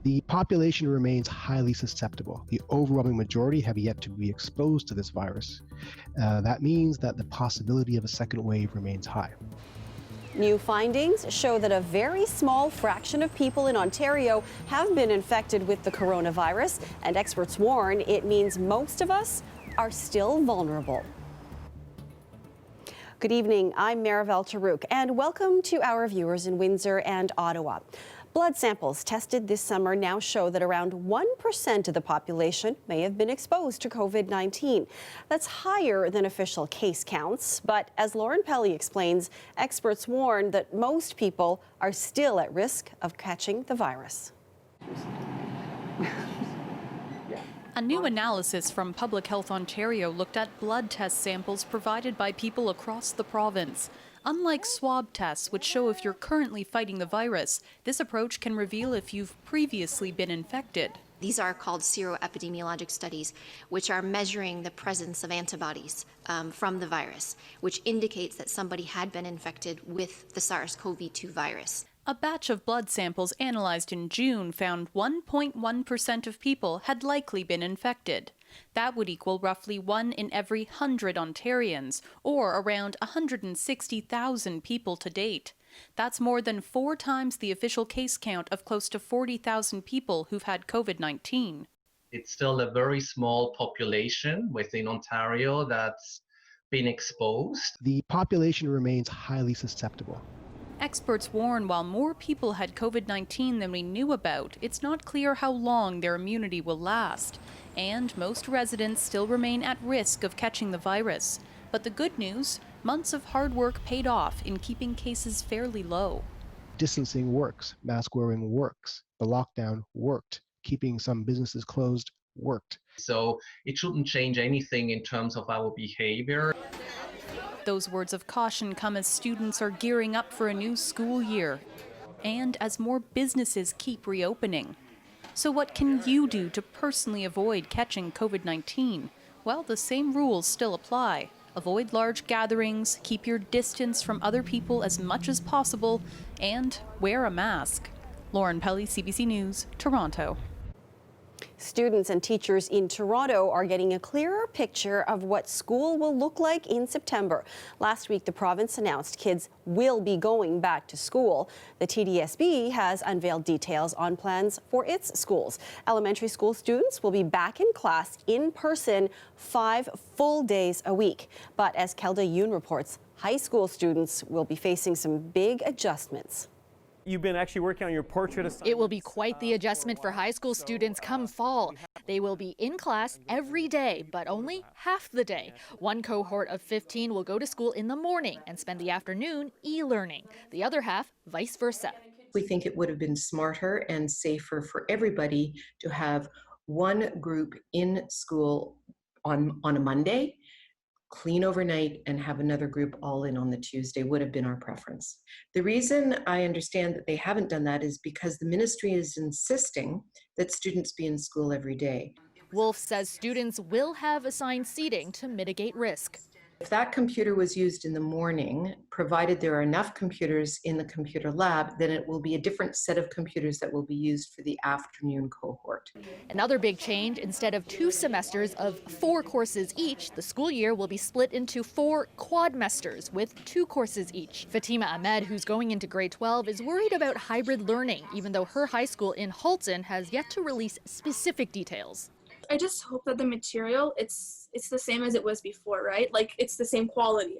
The population remains highly susceptible. The overwhelming majority have yet to be exposed to this virus. That means that the possibility of a second wave remains high. New findings show that a very small fraction of people in Ontario have been infected with the coronavirus, and experts warn it means most of us are still vulnerable. Good evening, I'm Marivelle Tarouk, and welcome to our viewers in Windsor and Ottawa. Blood samples tested this summer now show that around 1% of the population may have been exposed to COVID-19. That's higher than official case counts, but as Lauren Pelly explains, experts warn that most people are still at risk of catching the virus. A new analysis from Public Health Ontario looked at blood test samples provided by people across the province. Unlike swab tests, which show if you're currently fighting the virus, this approach can reveal if you've previously been infected. These are called seroepidemiologic studies, which are measuring the presence of antibodies from the virus, which indicates that somebody had been infected with the SARS-CoV-2 virus. A batch of blood samples analyzed in June found 1.1% of people had likely been infected. That would equal roughly 1 in every 100 Ontarians, or around 160,000 people to date. That's more than 4 times the official case count of close to 40,000 people who've had COVID-19. It's still a very small population within Ontario that's been exposed. The population remains highly susceptible. Experts warn while more people had COVID-19 than we knew about, it's not clear how long their immunity will last. And most residents still remain at risk of catching the virus. But the good news, months of hard work paid off in keeping cases fairly low. Distancing works, mask wearing works, the lockdown worked, keeping some businesses closed worked. So it shouldn't change anything in terms of our behavior. Those words of caution come as students are gearing up for a new school year and as more businesses keep reopening. So what can you do to personally avoid catching COVID-19? Well, the same rules still apply. Avoid large gatherings, keep your distance from other people as much as possible, and wear a mask. Lauren Pelly, CBC News, Toronto. Students and teachers in Toronto are getting a clearer picture of what school will look like in September. Last week, the province announced kids will be going back to school. The TDSB has unveiled details on plans for its schools. Elementary school students will be back in class in person 5 full days a week. But as Kelda Yoon reports, high school students will be facing some big adjustments. You've been actually working on your portrait assignments. It will be quite the adjustment for high school students come fall. They will be in class every day, but only half the day. One cohort of 15 will go to school in the morning and spend the afternoon e-learning. The other half, vice versa. We think it would have been smarter and safer for everybody to have one group in school on a Monday, clean overnight, and have another group all in on the Tuesday would have been our preference. The reason I understand that they haven't done that is because the ministry is insisting that students be in school every day. Wolf says students will have assigned seating to mitigate risk. If that computer was used in the morning, provided there are enough computers in the computer lab, then it will be a different set of computers that will be used for the afternoon cohort. Another big change, instead of 2 semesters of 4 courses each, the school year will be split into 4 quadmesters with 2 courses each. Fatima Ahmed, who's going into grade 12, is worried about hybrid learning, even though her high school in Halton has yet to release specific details. I just hope that the material, it's the same as it was before, right? Like it's the same quality,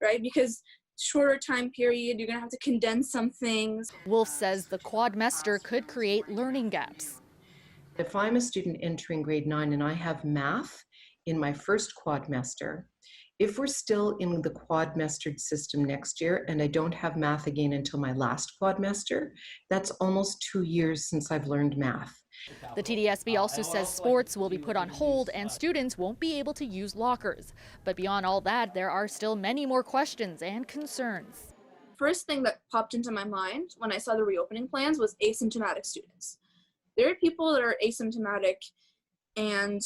right? Because shorter time period, you're gonna have to condense some things. Wolf says the quadmester could create learning gaps. If I'm a student entering grade 9 and I have math in my first quadmester, if we're still in the quadmestered system next year and I don't have math again until my last quadmester, that's almost 2 years since I've learned math. The TDSB also says sports will be put on hold and students won't be able to use lockers. But beyond all that, there are still many more questions and concerns. First thing that popped into my mind when I saw the reopening plans was asymptomatic students. There are people that are asymptomatic and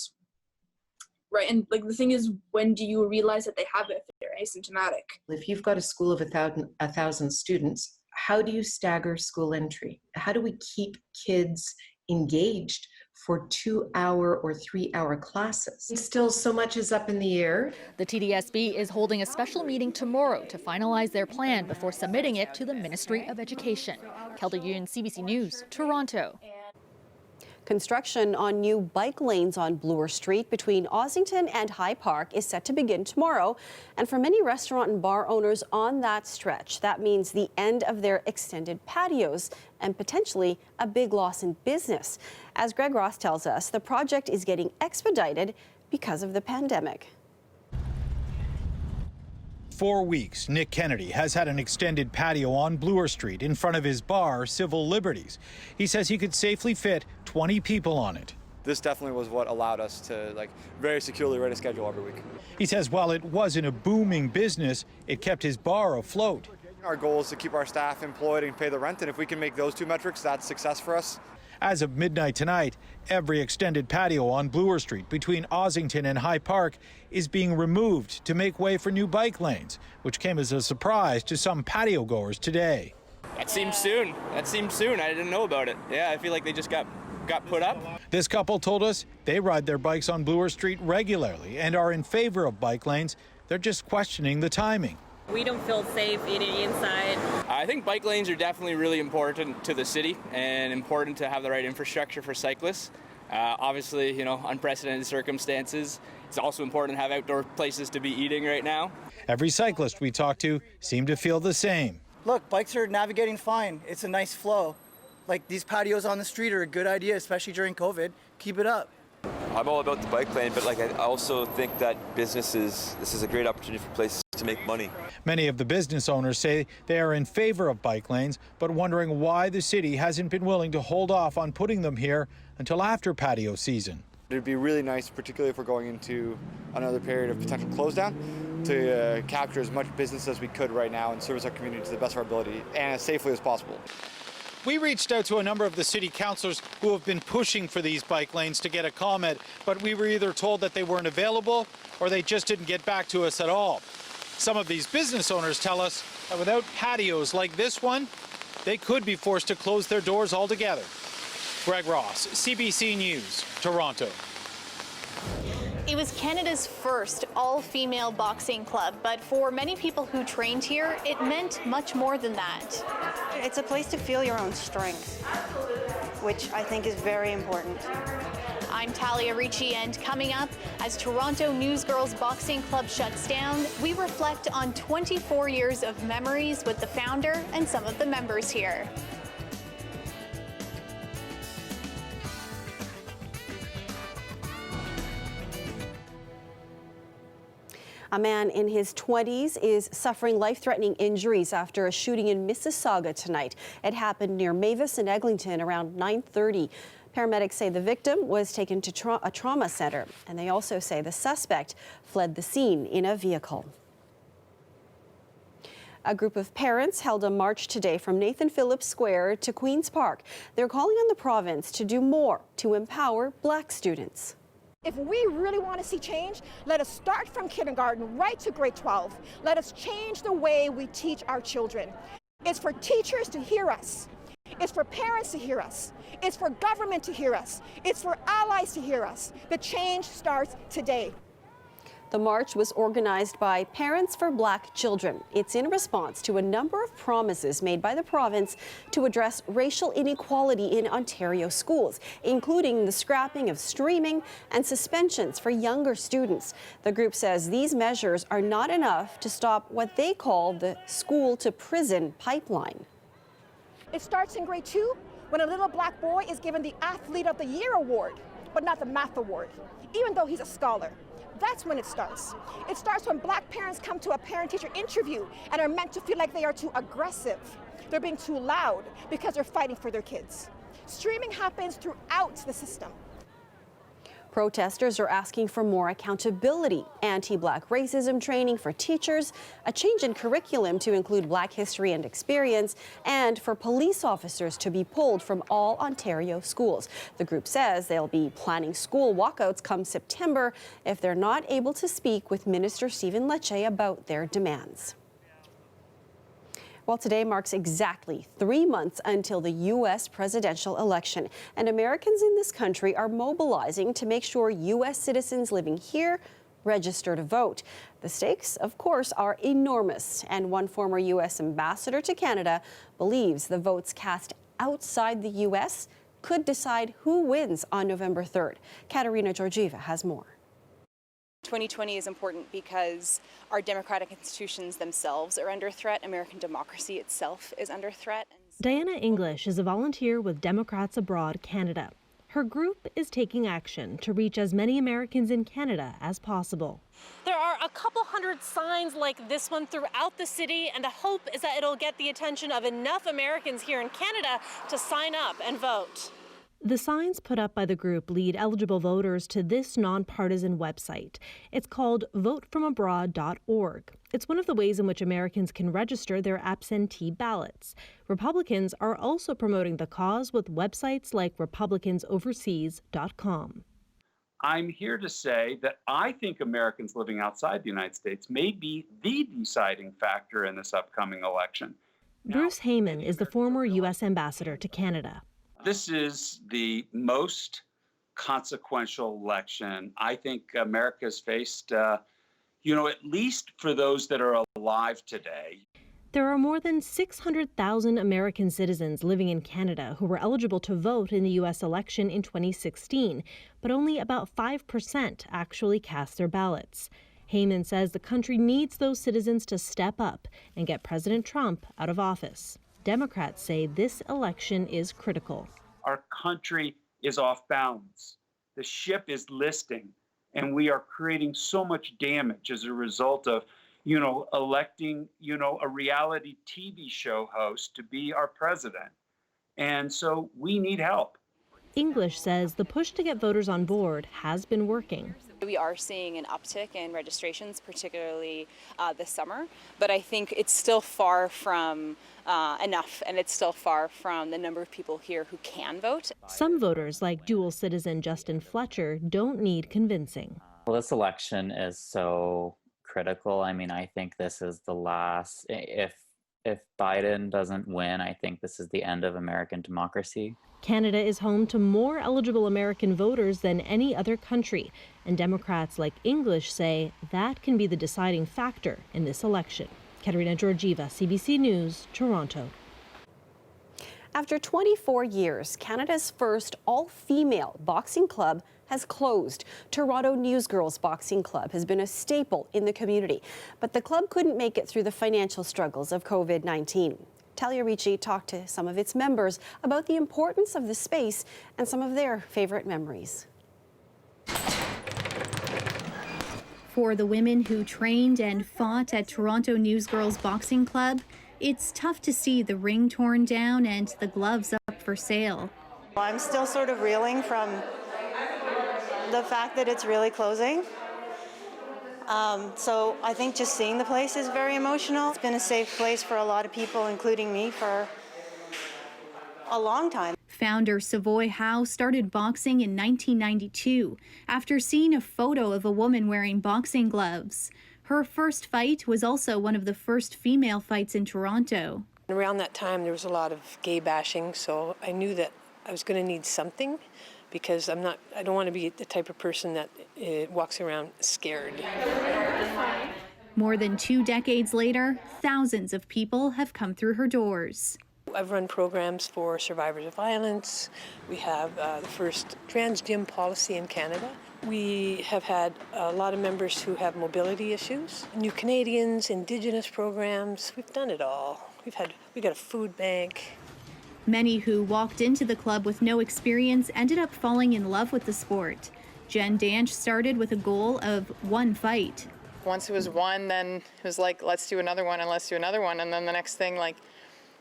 like the thing is, when do you realize that they have it if they're asymptomatic? If you've got a school of 1,000 students, how do you stagger school entry? How do we keep kids engaged for 2-hour or 3-hour classes. Still, so much is up in the air. The TDSB is holding a special meeting tomorrow to finalize their plan before submitting it to the Ministry of Education. Kelda Yoon, CBC News, Toronto. Construction on new bike lanes on Bloor Street between Ossington and High Park is set to begin tomorrow. And for many restaurant and bar owners on that stretch, that means the end of their extended patios and potentially a big loss in business. As Greg Ross tells us, the project is getting expedited because of the pandemic. 4 weeks, Nick Kennedy has had an extended patio on Bloor Street in front of his bar, Civil Liberties. He says he could safely fit 20 people on it. This definitely was what allowed us to very securely write a schedule every week. He says while it wasn't a booming business, it kept his bar afloat. Our goal is to keep our staff employed and pay the rent, and if we can make those two metrics, that's success for us. As of midnight tonight, every extended patio on Bloor Street between Ossington and High Park is being removed to make way for new bike lanes, which came as a surprise to some patio goers today. That seems soon. I didn't know about it. Yeah, I feel like they just got put up. This couple told us they ride their bikes on Bloor Street regularly and are in favor of bike lanes. They're just questioning the timing. We don't feel safe eating inside. I think bike lanes are definitely really important to the city and important to have the right infrastructure for cyclists. Obviously, unprecedented circumstances. It's also important to have outdoor places to be eating right now. Every cyclist we talked to seemed to feel the same. Look, bikes are navigating fine. It's a nice flow. These patios on the street are a good idea, especially during COVID. Keep it up. I'm all about the bike lane, but I also think that this is a great opportunity for places to make money. Many of the business owners say they are in favor of bike lanes, but wondering why the city hasn't been willing to hold off on putting them here until after patio season. It'd be really nice, particularly if we're going into another period of potential close down, to capture as much business as we could right now and service our community to the best of our ability and as safely as possible. We reached out to a number of the city councillors who have been pushing for these bike lanes to get a comment, but we were either told that they weren't available or they just didn't get back to us at all. Some of these business owners tell us that without patios like this one, they could be forced to close their doors altogether. Greg Ross, CBC News, Toronto. It was Canada's first all-female boxing club, but for many people who trained here, it meant much more than that. It's a place to feel your own strength, which I think is very important. I'm Talia Ricci, and coming up, as Toronto Newsgirls Boxing Club shuts down, we reflect on 24 years of memories with the founder and some of the members here. A man in his 20s is suffering life-threatening injuries after a shooting in Mississauga tonight. It happened near Mavis and Eglinton around 9:30. Paramedics say the victim was taken to a trauma center, and they also say the suspect fled the scene in a vehicle. A group of parents held a march today from Nathan Phillips Square to Queen's Park. They're calling on the province to do more to empower Black students. If we really want to see change, let us start from kindergarten right to grade 12. Let us change the way we teach our children. It's for teachers to hear us. It's for parents to hear us. It's for government to hear us. It's for allies to hear us. The change starts today. The march was organized by Parents for Black Children. It's in response to a number of promises made by the province to address racial inequality in Ontario schools, including the scrapping of streaming and suspensions for younger students. The group says these measures are not enough to stop what they call the school-to-prison pipeline. It starts in grade 2 when a little black boy is given the Athlete of the Year award, but not the math award, even though he's a scholar. That's when it starts. It starts when Black parents come to a parent-teacher interview and are meant to feel like they are too aggressive. They're being too loud because they're fighting for their kids. Streaming happens throughout the system. Protesters are asking for more accountability, anti-Black racism training for teachers, a change in curriculum to include Black history and experience, and for police officers to be pulled from all Ontario schools. The group says they'll be planning school walkouts come September if they're not able to speak with Minister Stephen Lecce about their demands. Well, today marks exactly 3 months until the U.S. presidential election, and Americans in this country are mobilizing to make sure U.S. citizens living here register to vote. The stakes, of course, are enormous, and one former U.S. ambassador to Canada believes the votes cast outside the U.S. could decide who wins on November 3rd. Katerina Georgieva has more. 2020 is important because our democratic institutions themselves are under threat. American democracy itself is under threat. Diana English is a volunteer with Democrats Abroad Canada. Her group is taking action to reach as many Americans in Canada as possible. There are a couple hundred signs like this one throughout the city, and the hope is that it'll get the attention of enough Americans here in Canada to sign up and vote. The signs put up by the group lead eligible voters to this nonpartisan website. It's called votefromabroad.org. It's one of the ways in which Americans can register their absentee ballots. Republicans are also promoting the cause with websites like republicansoverseas.com. I'm here to say that I think Americans living outside the United States may be the deciding factor in this upcoming election. Bruce Heyman is the former U.S. ambassador to Canada. This is the most consequential election I think America's faced, at least for those that are alive today. There are more than 600,000 American citizens living in Canada who were eligible to vote in the U.S. election in 2016, but only about 5% actually cast their ballots. Heyman says the country needs those citizens to step up and get President Trump out of office. Democrats say this election is critical. Our country is off balance. The ship is listing, and we are creating so much damage as a result of, electing, a reality TV show host to be our president. And so we need help. English says the push to get voters on board has been working. We are seeing an uptick in registrations, particularly this summer, but I think it's still far from enough, and it's still far from the number of people here who can vote. Some voters, like dual citizen Justin Fletcher, don't need convincing. Well, this election is so critical. I mean, I think this is the last, if Biden doesn't win, I think this is the end of American democracy. Canada is home to more eligible American voters than any other country, and Democrats like English say that can be the deciding factor in this election. Katerina Georgieva, CBC News, Toronto. After 24 years, Canada's first all-female boxing club has closed. Toronto Newsgirls Boxing Club has been a staple in the community, but the club couldn't make it through the financial struggles of COVID-19. Talia Ricci talked to some of its members about the importance of the space and some of their favorite memories. For the women who trained and fought at Toronto Newsgirls Boxing Club, it's tough to see the ring torn down and the gloves up for sale. I'm still sort of reeling from the fact that it's really closing. So I think just seeing the place is very emotional. It's been a safe place for a lot of people, including me, for a long time. Founder Savoy Howe started boxing in 1992 after seeing a photo of a woman wearing boxing gloves. Her first fight was also one of the first female fights in Toronto. Around that time, there was a lot of gay bashing, so I knew that I was going to need something, because I don't want to be the type of person that walks around scared. More than 2 decades later, thousands of people have come through her doors. I've run programs for survivors of violence. We have the first trans gym policy in Canada. We have had a lot of members who have mobility issues. New Canadians, Indigenous programs, we've done it all. We got a food bank. Many who walked into the club with no experience ended up falling in love with the sport. Jen Danch started with a goal of one fight. Once it was one, then it was like, let's do another one and let's do another one. And then the next thing,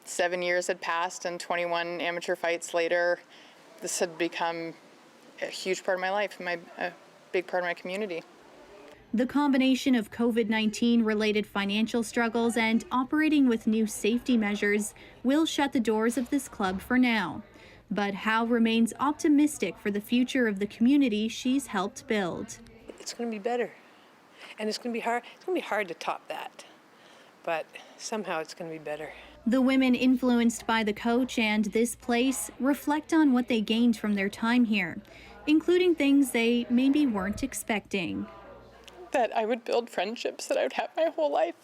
7 years had passed, and 21 amateur fights later, this had become a huge part of my life, a big part of my community. The combination of COVID-19 related financial struggles and operating with new safety measures will shut the doors of this club for now. But Howe remains optimistic for the future of the community she's helped build. It's going to be better, and it's going to be hard. It's going to be hard to top that, but somehow it's going to be better. The women influenced by the coach and this place reflect on what they gained from their time here, including things they maybe weren't expecting. That I would build friendships that I would have my whole life,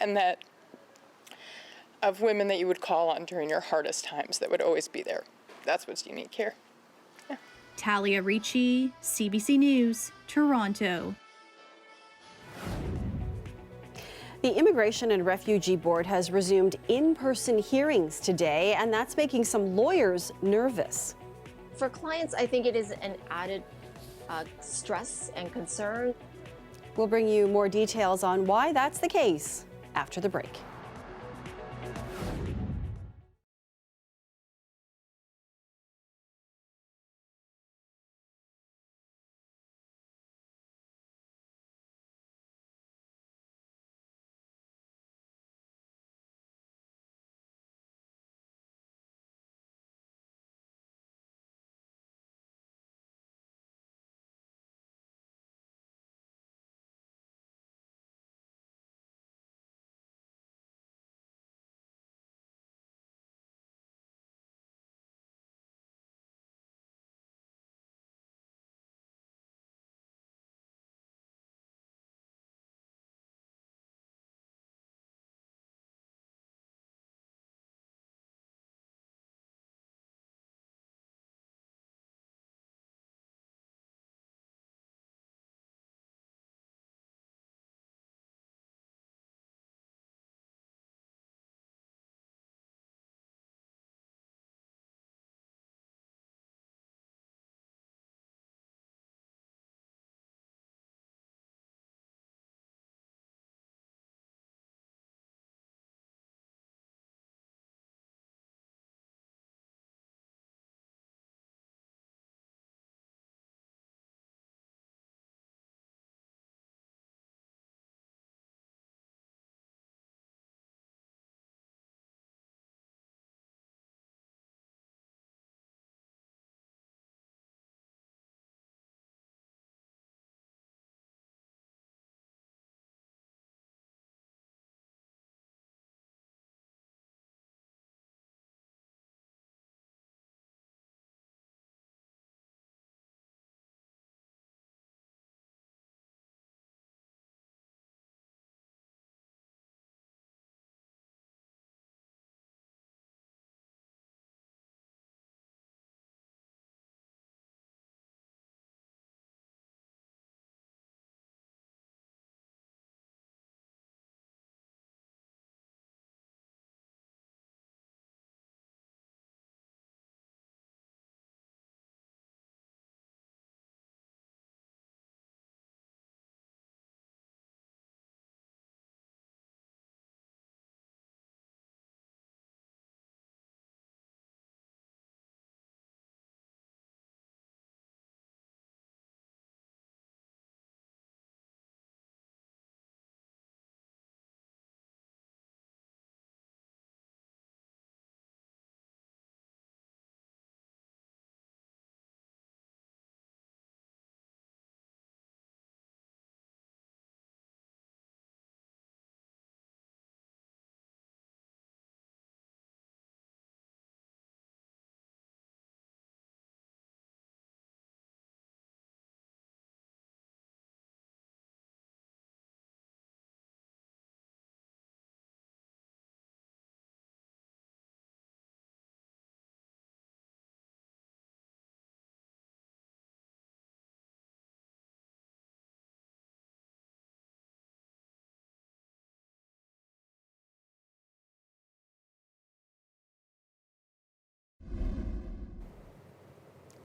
and that of women that you would call on during your hardest times that would always be there. That's what's unique here. Yeah. Talia Ricci, CBC News, Toronto. The Immigration and Refugee Board has resumed in-person hearings today, and that's making some lawyers nervous. For clients, I think it is an added stress and concern. We'll bring you more details on why that's the case after the break.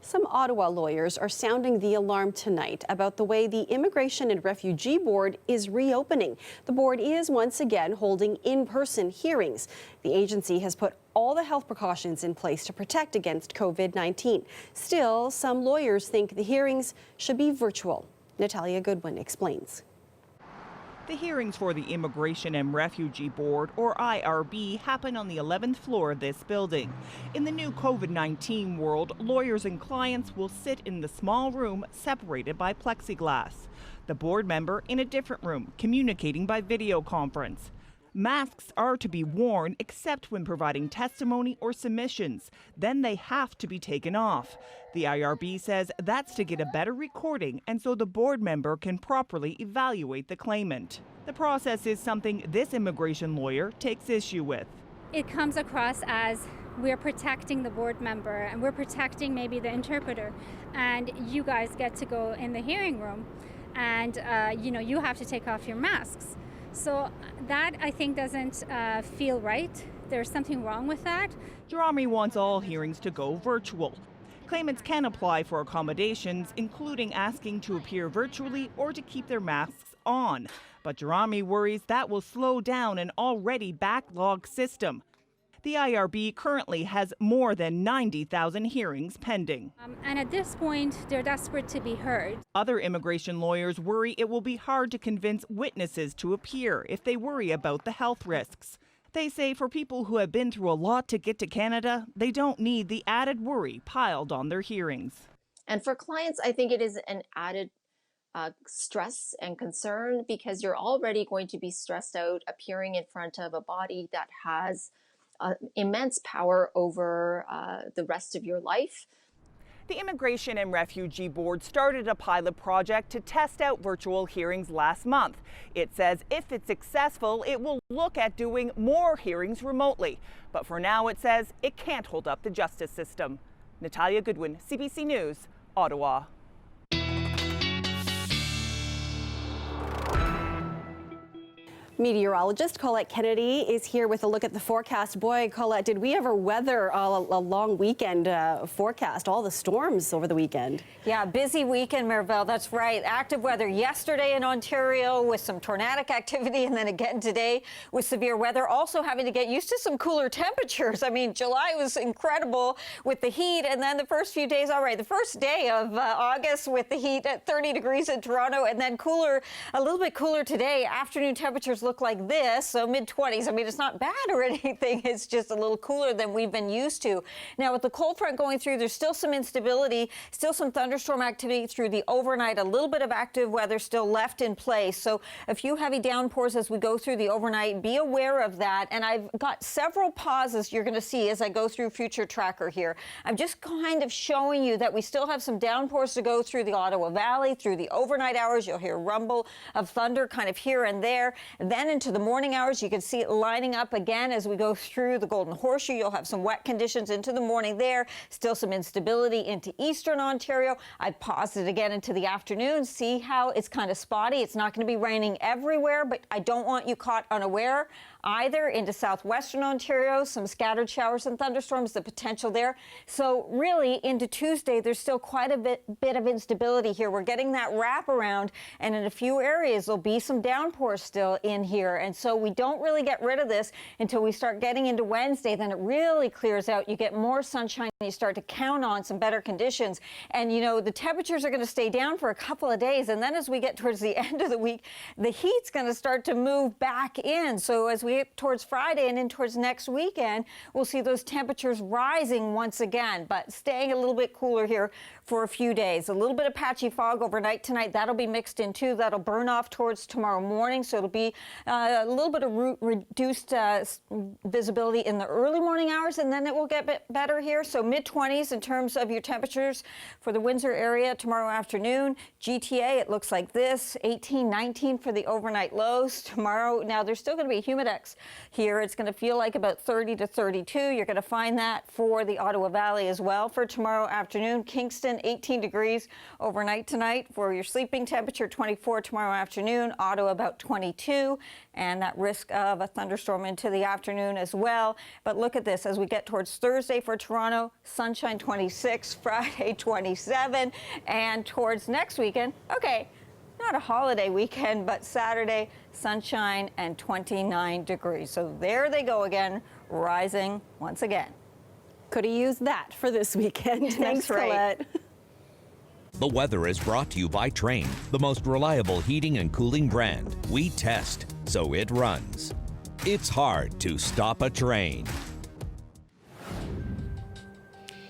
Some Ottawa lawyers are sounding the alarm tonight about the way the Immigration and Refugee Board is reopening. The board is once again holding in-person hearings. The agency has put all the health precautions in place to protect against COVID-19. Still, some lawyers think the hearings should be virtual. Natalia Goodwin explains. The hearings for the Immigration and Refugee Board, or IRB, happen on the 11th floor of this building. In the new COVID-19 world, lawyers and clients will sit in the small room separated by plexiglass. The board member in a different room, communicating by video conference. Masks are to be worn except when providing testimony or submissions. Then they have to be taken off. The IRB says that's to get a better recording and so the board member can properly evaluate the claimant. The process is something this immigration lawyer takes issue with. It comes across as we're protecting the board member and we're protecting maybe the interpreter, and you guys get to go in the hearing room and you have to take off your masks. So that, I think, doesn't feel right. There's something wrong with that. Jerami wants all hearings to go virtual. Claimants can apply for accommodations, including asking to appear virtually or to keep their masks on. But Jerami worries that will slow down an already backlogged system. The IRB currently has more than 90,000 hearings pending. And at this point, they're desperate to be heard. Other immigration lawyers worry it will be hard to convince witnesses to appear if they worry about the health risks. They say for people who have been through a lot to get to Canada, they don't need the added worry piled on their hearings. And for clients, I think it is an added stress and concern because you're already going to be stressed out appearing in front of a body that has immense power over the rest of your life. The Immigration and Refugee Board started a pilot project to test out virtual hearings last month. It says if it's successful, it will look at doing more hearings remotely. But for now, it says it can't hold up the justice system. Natalia Goodwin, CBC News, Ottawa. Meteorologist Colette Kennedy is here with a look at the forecast. Boy, Colette, did we ever weather a long weekend forecast, all the storms over the weekend? Yeah, busy weekend, Maribel, that's right. Active weather yesterday in Ontario with some tornadic activity, and then again today with severe weather. Also having to get used to some cooler temperatures. I mean, July was incredible with the heat, and then the first few days, all right, the first day of August with the heat at 30 degrees in Toronto, and then cooler, a little bit cooler today. Afternoon temperatures look like this, so mid-20s. I mean, it's not bad or anything. It's just a little cooler than we've been used to. Now, with the cold front going through, there's still some instability, still some thunderstorm activity through the overnight, a little bit of active weather still left in place. So a few heavy downpours as we go through the overnight. Be aware of that. And I've got several pauses you're going to see as I go through Future Tracker here. I'm just kind of showing you that we still have some downpours to go through the Ottawa Valley, through the overnight hours. You'll hear rumble of thunder kind of here and there. And then into the morning hours, you can see it lining up again as we go through the Golden Horseshoe. You'll have some wet conditions into the morning there. Still some instability into eastern Ontario. I paused it again into the afternoon. See how it's kind of spotty. It's not going to be raining everywhere, but I don't want you caught unaware either into southwestern Ontario. Some scattered showers and thunderstorms, the potential there. So really into Tuesday, there's still quite a bit of instability here. We're getting that wraparound, and in a few areas, there'll be some downpours still in here. And so we don't really get rid of this until we start getting into Wednesday. Then it really clears out. You get more sunshine. You start to count on some better conditions. And, you know, the temperatures are going to stay down for a couple of days. And then as we get towards the end of the week, the heat's going to start to move back in. So as we get towards Friday and in towards next weekend, we'll see those temperatures rising once again, but staying a little bit cooler here for a few days. A little bit of patchy fog overnight tonight. That'll be mixed in too. That'll burn off towards tomorrow morning. So it'll be a little bit of reduced visibility in the early morning hours, and then it will get a bit better here. So mid-20s in terms of your temperatures for the Windsor area tomorrow afternoon. GTA, it looks like this, 18, 19 for the overnight lows tomorrow. Now, there's still going to be a humidex here. It's going to feel like about 30 to 32. You're going to find that for the Ottawa Valley as well for tomorrow afternoon. Kingston, 18 degrees overnight tonight. For your sleeping temperature, 24 tomorrow afternoon. Ottawa, about 22. And that risk of a thunderstorm into the afternoon as well. But look at this as we get towards Thursday for Toronto, sunshine 26, Friday 27, and towards next weekend, okay, not a holiday weekend, but Saturday, sunshine and 29 degrees. So there they go again, rising once again. Could have used that for this weekend. Thanks, right. Colette. The weather is brought to you by Trane, the most reliable heating and cooling brand. We test, so it runs. It's hard to stop a train.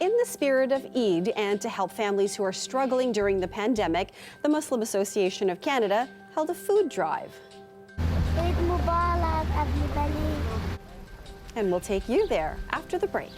In the spirit of Eid and to help families who are struggling during the pandemic, the Muslim Association of Canada held a food drive. Eid Mubarak, And we'll take you there after the break.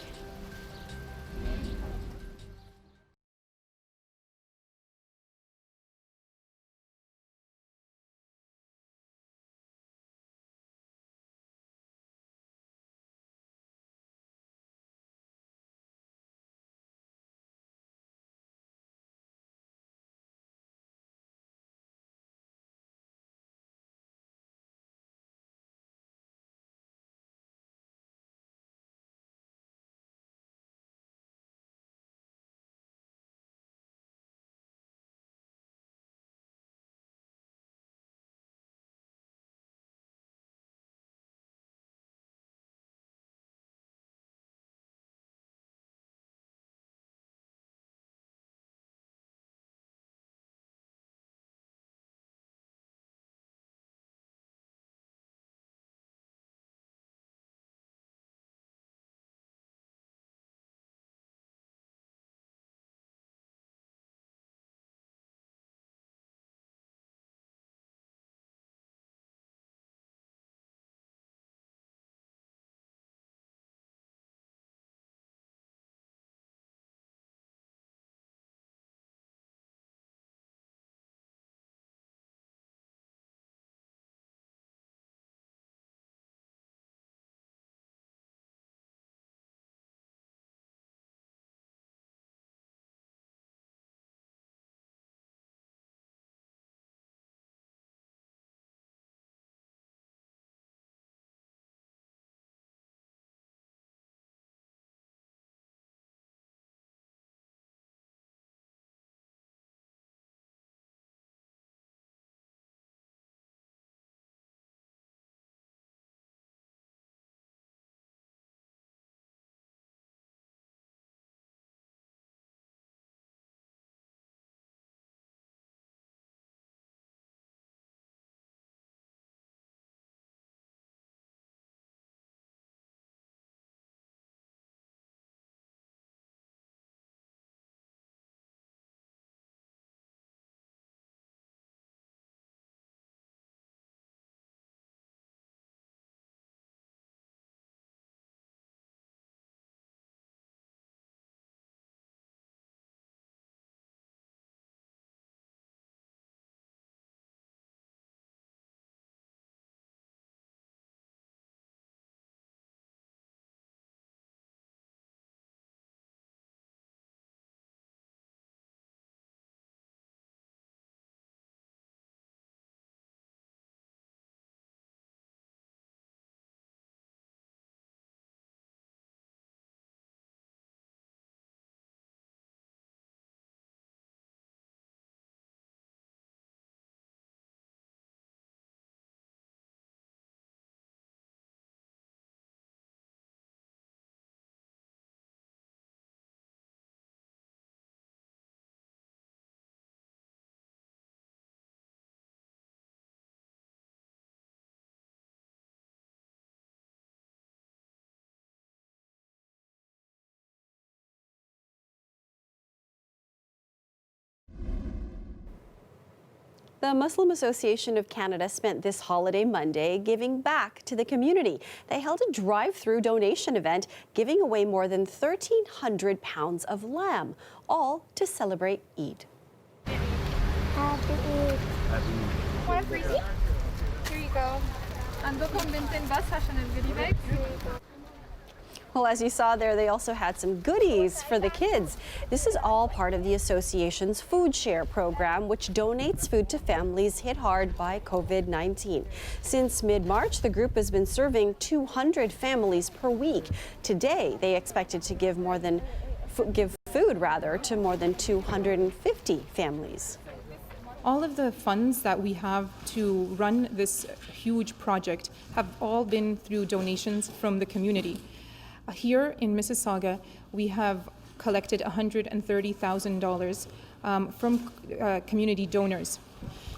The Muslim Association of Canada spent this holiday Monday giving back to the community. They held a drive-through donation event, giving away more than 1,300 pounds of lamb, all to celebrate Eid. Happy Eid. Want a freezie? Here you go. Ando con 20 envases en el goodie bag. Well, as you saw there, they also had some goodies for the kids. This is all part of the association's Food Share program, which donates food to families hit hard by COVID-19. Since mid-March, the group has been serving 200 families per week. Today, they expected to give food to more than 250 families. All of the funds that we have to run this huge project have all been through donations from the community. Here in Mississauga, we have collected $130,000 from community donors.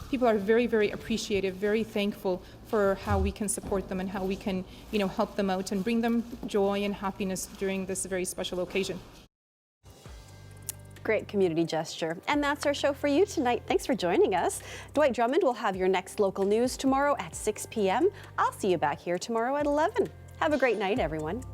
People are very, very appreciative, very thankful for how we can support them and how we can, help them out and bring them joy and happiness during this very special occasion. Great community gesture. And that's our show for you tonight. Thanks for joining us. Dwight Drummond will have your next local news tomorrow at 6 p.m. I'll see you back here tomorrow at 11. Have a great night, everyone.